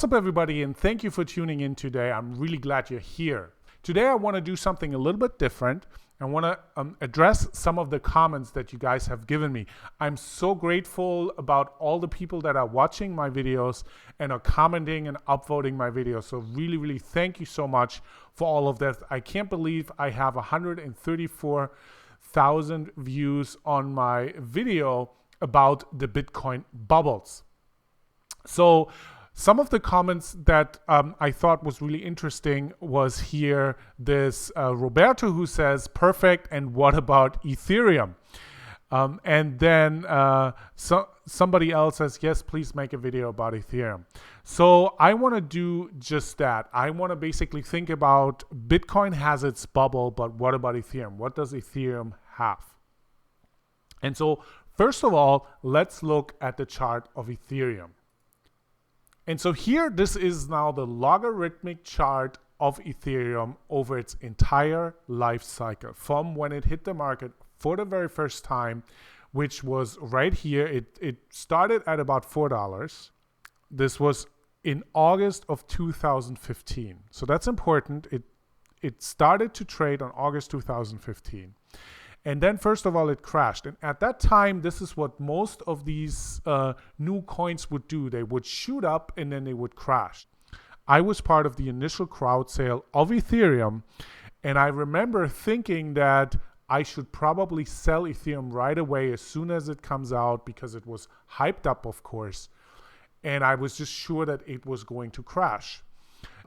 What's up, everybody, and thank you for tuning in today. I'm really glad you're here. Today I want to do something a little bit different. I want to address some of the comments that you guys have given me. I'm so grateful about all the people that are watching my videos and are commenting and upvoting my videos. So really thank you so much for all of that. I can't believe I have 134,000 views on my video about the Bitcoin bubbles. So some of the comments that I thought was really interesting was here this Roberto who says, perfect, and what about Ethereum? And then somebody else says, yes, please make a video about Ethereum. So I want to do just that. I want to basically think about Bitcoin has its bubble, but what about Ethereum? What does Ethereum have? And so first of all, let's look at the chart of Ethereum. And so here, this is now the logarithmic chart of Ethereum over its entire life cycle from when it hit the market for the very first time, which was right here. It started at about $4. This was in August of 2015. So that's important. It started to trade on August 2015. And then, first of all, it crashed. And at that time, this is what most of these new coins would do. They would shoot up and then they would crash. I was part of the initial crowd sale of Ethereum. And I remember thinking that I should probably sell Ethereum right away as soon as it comes out because it was hyped up, of course. And I was just sure that it was going to crash.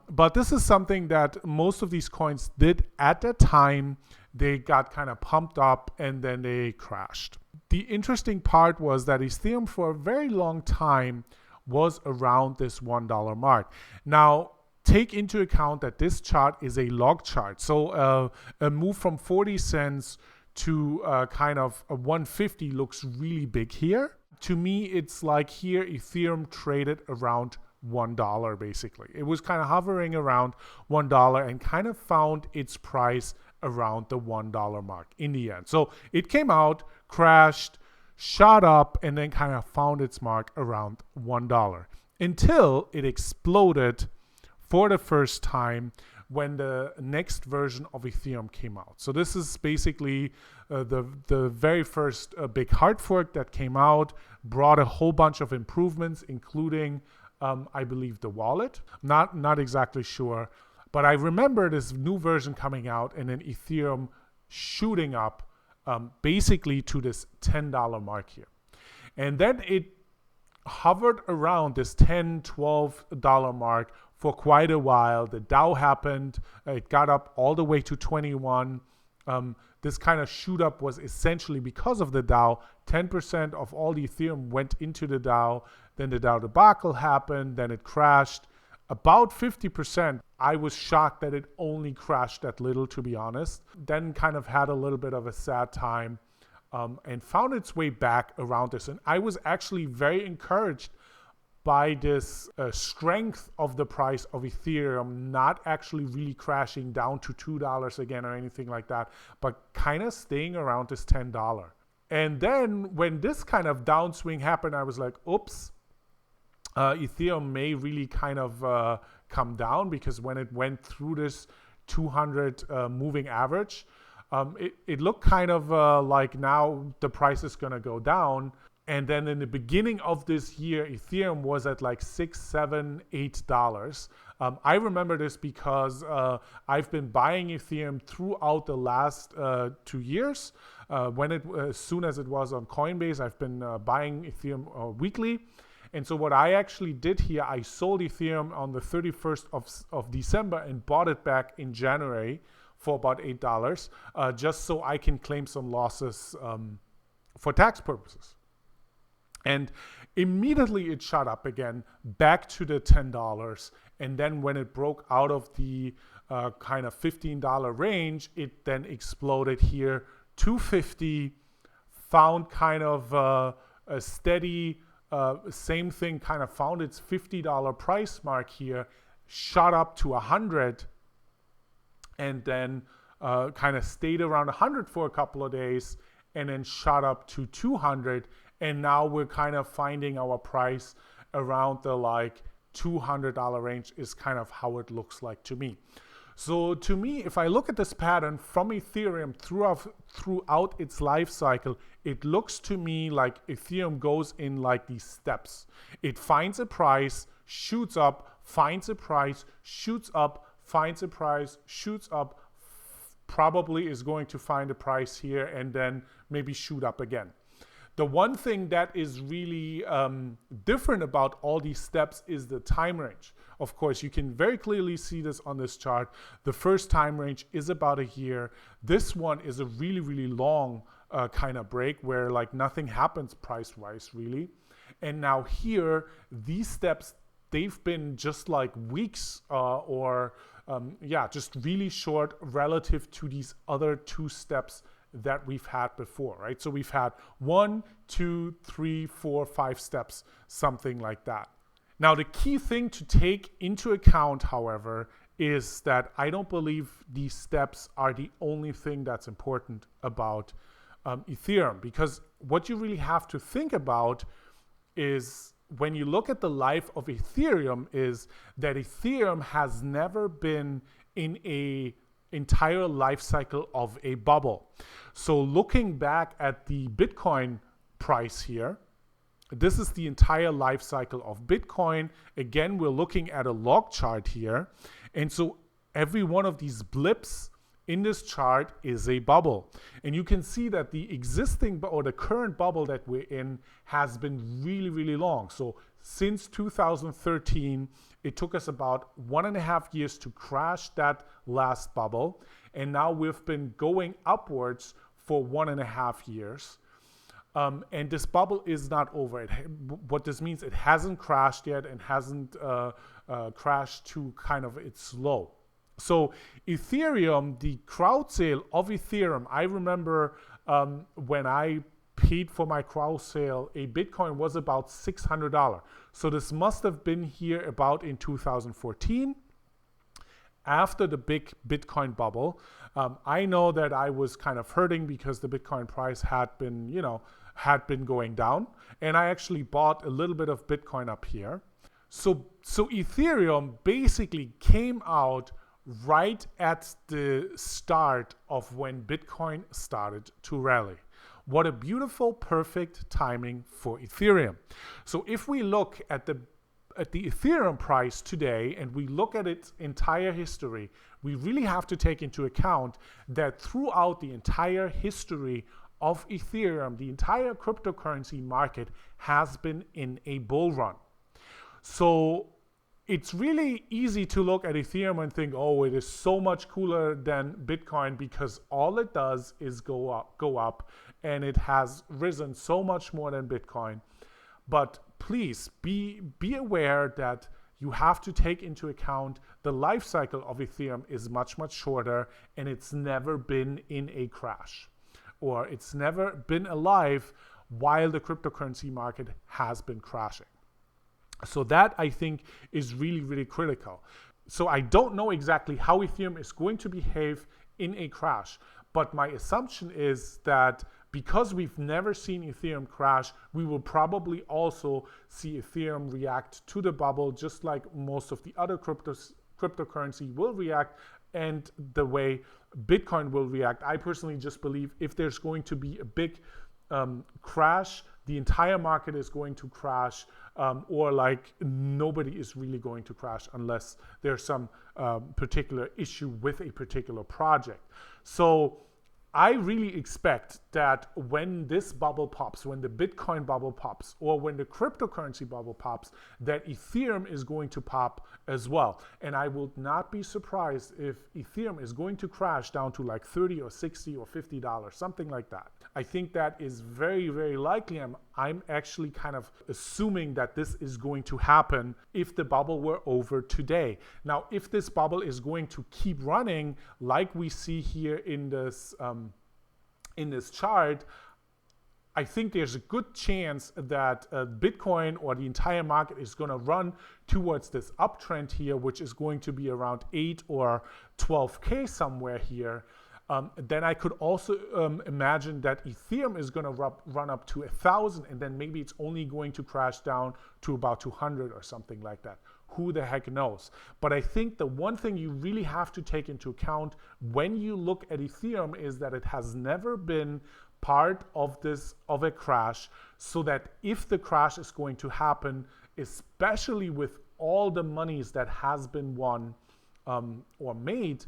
But this is something that most of these coins did at that time. They got kind of pumped up and then they crashed. The interesting part was that Ethereum for a very long time was around this $1 mark. Now, take into account that this chart is a log chart. So a move from 40 cents to kind of a 150 looks really big here. To me, it's like here Ethereum traded around $1 basically. It was kind of hovering around $1 and kind of found its price around the $1 mark in the end. So it came out, crashed, shot up, and then kind of found its mark around $1 until it exploded for the first time when the next version of Ethereum came out. So this is basically the very first big hard fork that came out, brought a whole bunch of improvements, including I believe the wallet. Not exactly sure. But I remember this new version coming out and then Ethereum shooting up basically to this $10 mark here. And then it hovered around this $10, $12 mark for quite a while. The Dow happened. It got up all the way to 21. This kind of shoot up was essentially because of the Dow. 10% of all the Ethereum went into the Dow. Then the Dow debacle happened. Then it crashed. About 50%. I was shocked that it only crashed that little, to be honest. Then kind of had a little bit of a sad time and found its way back around this. And I was actually very encouraged by this strength of the price of Ethereum, not actually really crashing down to $2 again or anything like that, but kind of staying around this $10. And then when this kind of downswing happened, I was like, oops. Ethereum may really kind of come down because when it went through this 200 moving average, it looked kind of like now the price is going to go down. And then in the beginning of this year, Ethereum was at like $6, $7, $8. I remember this because I've been buying Ethereum throughout the last 2 years. As soon as it was on Coinbase, I've been buying Ethereum weekly. And so what I actually did here, I sold Ethereum on the 31st of December and bought it back in January for about $8, just so I can claim some losses for tax purposes. And immediately it shot up again back to the $10. And then when it broke out of the kind of $15 range, it then exploded here to $50, found kind of a steady same thing, kind of found its $50 price mark here, shot up to 100, and then kind of stayed around 100 for a couple of days, and then shot up to 200. And now we're kind of finding our price around the like $200 range is kind of how it looks like to me. So to me, if I look at this pattern from Ethereum throughout its life cycle, it looks to me like Ethereum goes in like these steps. It finds a price, shoots up, finds a price, shoots up, finds a price, shoots up, probably is going to find a price here and then maybe shoot up again. The one thing that is really different about all these steps is the time range. Of course, you can very clearly see this on this chart. The first time range is about a year. This one is a really, really long kind of break where like nothing happens price-wise really. And now here, these steps, they've been just like weeks just really short relative to these other two steps that we've had before, right? So we've had 1, 2, 3, 4, 5 steps, something like that. Now, the key thing to take into account, however, is that I don't believe these steps are the only thing that's important about Ethereum, because what you really have to think about is when you look at the life of Ethereum is that Ethereum has never been in a entire life cycle of a bubble. So looking back at the Bitcoin price here, this is the entire life cycle of Bitcoin. Again, we're looking at a log chart here. And so every one of these blips in this chart is a bubble. And you can see that the existing or the current bubble that we're in has been really, really long. So since 2013, it took us about 1.5 years to crash that last bubble. And now we've been going upwards for 1.5 years. And this bubble is not over. What this means, it hasn't crashed yet and hasn't crashed to kind of its low. So Ethereum, the crowd sale of Ethereum, I remember when I paid for my crowd sale, a Bitcoin was about $600. So this must have been here about in 2014, after the big Bitcoin bubble. I know that I was kind of hurting because the Bitcoin price had been, going down. And I actually bought a little bit of Bitcoin up here. So Ethereum basically came out right at the start of when Bitcoin started to rally. What a beautiful, perfect timing for Ethereum. So if we look at the Ethereum price today and we look at its entire history, we really have to take into account that throughout the entire history of Ethereum, the entire cryptocurrency market has been in a bull run. So it's really easy to look at Ethereum and think, oh, it is so much cooler than Bitcoin because all it does is go up, and it has risen so much more than Bitcoin. But please be aware that you have to take into account the life cycle of Ethereum is much, much shorter, and it's never been in a crash, or it's never been alive while the cryptocurrency market has been crashing. So that, I think, is really, really critical. So I don't know exactly how Ethereum is going to behave in a crash, but my assumption is that because we've never seen Ethereum crash, we will probably also see Ethereum react to the bubble just like most of the other cryptocurrency will react, and the way Bitcoin will react. I personally just believe if there's going to be a big crash, the entire market is going to crash, or like nobody is really going to crash unless there's some particular issue with a particular project. So I really expect that when this bubble pops, when the Bitcoin bubble pops, or when the cryptocurrency bubble pops, that Ethereum is going to pop as well. And I will not be surprised if Ethereum is going to crash down to like $30 or $60 or $50, something like that. I think that is very, very likely. I'm actually kind of assuming that this is going to happen if the bubble were over today. Now, if this bubble is going to keep running like we see here in this chart, I think there's a good chance that Bitcoin or the entire market is going to run towards this uptrend here, which is going to be around 8 or 12K somewhere here. Then I could also imagine that Ethereum is going to run up to 1,000, and then maybe it's only going to crash down to about 200 or something like that. Who the heck knows? But I think the one thing you really have to take into account when you look at Ethereum is that it has never been part of a crash, so that if the crash is going to happen, especially with all the monies that has been won or made,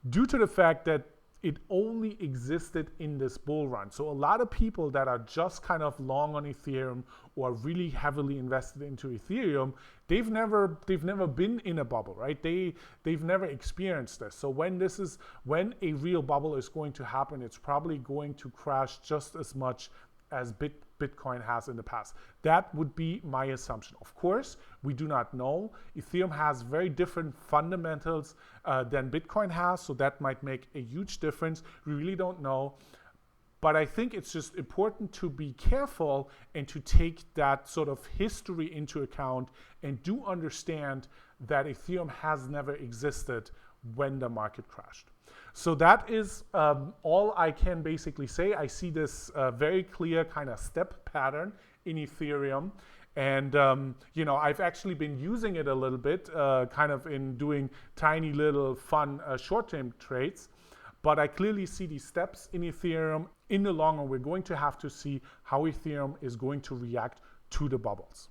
due to the fact that it only existed in this bull run. So a lot of people that are just kind of long on Ethereum or really heavily invested into Ethereum, they've never been in a bubble, right? They've never experienced this. So when a real bubble is going to happen, it's probably going to crash just as much as Bitcoin has in the past. That would be my assumption. Of course, we do not know. Ethereum has very different fundamentals than Bitcoin has, so that might make a huge difference. We really don't know. But I think it's just important to be careful and to take that sort of history into account and do understand that Ethereum has never existed when the market crashed. So that is all I can basically say. I see this very clear kind of step pattern in Ethereum. And, I've actually been using it a little bit, kind of in doing tiny little fun short-term trades. But I clearly see these steps in Ethereum. In the long run, we're going to have to see how Ethereum is going to react to the bubbles.